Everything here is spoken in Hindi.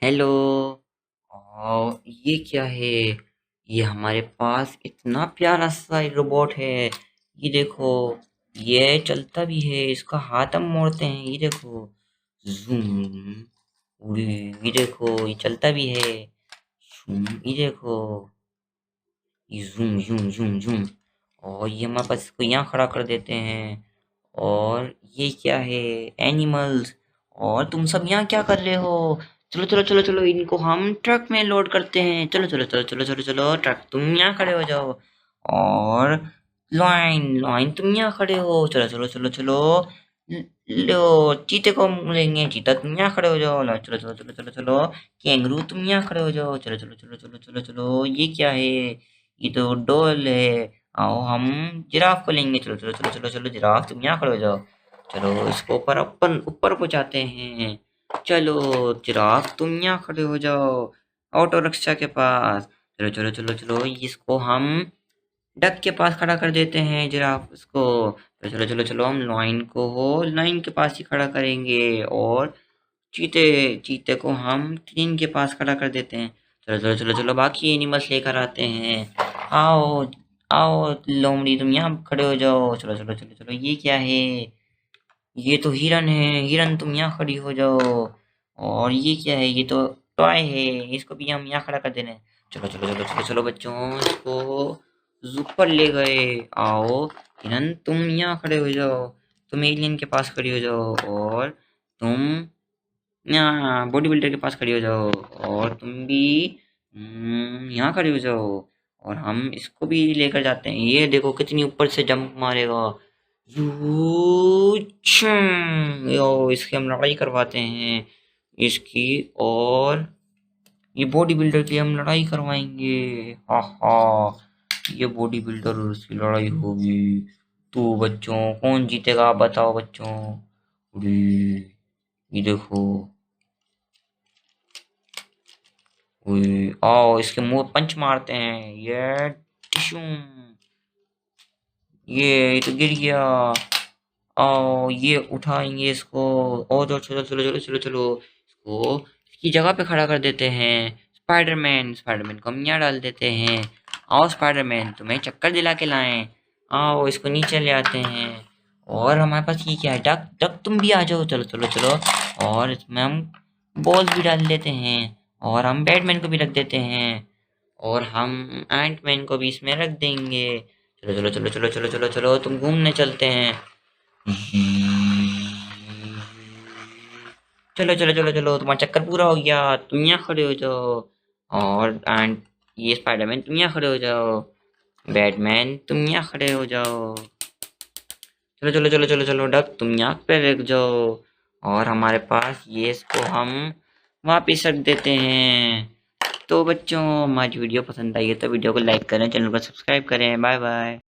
हेलो। ये क्या है? ये हमारे पास इतना प्यारा सा रोबोट है। ये देखो, ये चलता भी है, इसका हाथ हम मोड़ते हैं, ये देखो। जूम। उड़ी। ये देखो, ये चलता भी है। ये देखो, ये जूम जूम जूम जूम। और ये हमारे पास इसको यहाँ खड़ा कर देते हैं। और ये क्या है? एनिमल्स। और तुम सब यहाँ क्या कर रहे हो? चलो चलो चलो चलो, इनको हम ट्रक में लोड करते हैं। चलो चलो चलो चलो चलो चलो, ट्रक तुम यहाँ खड़े हो जाओ। और लाइन लाइन तुम यहाँ खड़े हो। चलो चलो चलो चलो। लो, चीते को लेंगे, चीता तुम यहाँ खड़े हो जाओ। लो, चलो चलो चलो चलो चलो। कैंगरू तुम यहाँ खड़े हो जाओ। चलो चलो चलो चलो चलो चलो। ये क्या है? ये तो डोल है। आओ हम जिराफ को लेंगे। चलो चलो चलो चलो चलो, जिराफ तुम यहाँ खड़े हो जाओ। चलो इसको ऊपर अपन ऊपर पहुंचाते हैं। चलो जिराफ तुम यहाँ खड़े हो जाओ ऑटो रिक्शा के पास। चलो चलो चलो चलो, इसको हम डक के पास खड़ा कर देते हैं, जिराफ इसको। तो चलो चलो चलो, हम लाइन को हो लाइन के पास ही खड़ा करेंगे। और चीते चीते को हम ट्रेन के पास खड़ा कर देते हैं। चलो चलो चलो चलो, बाकी एनिमल्स लेकर आते हैं। आओ आओ, लोमड़ी तुम यहाँ खड़े हो जाओ। चलो चलो चलो चलो, ये क्या है? ये तो हिरन है, हिरन तुम यहाँ खड़ी हो जाओ। और ये क्या है? ये तो टॉय है, इसको भी हम यहाँ खड़ा कर देने हैं। चलो चलो चलो चलो चलो बच्चों, इसको जू पर ले गए। आओ हिरन तुम यहाँ खड़े हो जाओ। तुम एलियन के पास खड़ी हो जाओ। और तुम यहाँ बॉडी बिल्डर के पास खड़ी हो जाओ। और तुम भी यहाँ खड़ी हो जाओ। और हम इसको भी लेकर जाते हैं। ये देखो कितनी ऊपर से जंप मारेगा। यो, इसकी हम लड़ाई करवाते हैं इसकी। और ये बॉडी बिल्डर की हम लड़ाई करवाएंगे। हा हा, ये बॉडी बिल्डर और उसकी लड़ाई होगी। तो बच्चों कौन जीतेगा आप बताओ बच्चों। अरे, ये देखो। आओ इसके मुंह पे पंच मारते हैं। ये टिश्यू। ये तो गिर गया। आओ ये उठाएंगे इसको। और चलो चलो चलो चलो चलो चलो, इसको इसकी जगह पे खड़ा कर देते हैं। स्पाइडरमैन स्पाइडरमैन को हम यहाँ डाल देते हैं। आओ स्पाइडरमैन तुम्हें चक्कर दिला के लाएं। आओ इसको नीचे ले आते हैं। और हमारे पास ये क्या है? डक डक तुम भी आ जाओ। चलो चलो चलो। और इसमें हम बॉल भी डाल देते हैं। और हम बैटमैन को भी रख देते हैं। और हम एंटमैन को भी इसमें रख देंगे। चलो चलो चलो चलो चलो चलो चलो, तुम घूमने चलते हैं। चलो चलो चलो चलो, तुम्हारा चक्कर पूरा हो गया, तुम यहाँ खड़े हो जाओ। और एंड ये स्पाइडरमैन तुम यहाँ खड़े हो जाओ। बैटमैन तुम यहाँ खड़े हो जाओ। चलो चलो चलो चलो चलो, डक तुम यहाँ पे रख जाओ। और हमारे पास ये इसको हम वापिस रख देते हैं। तो बच्चों, हमारी वीडियो पसंद आई है तो वीडियो को लाइक करें, चैनल को सब्सक्राइब करें। Bye bye.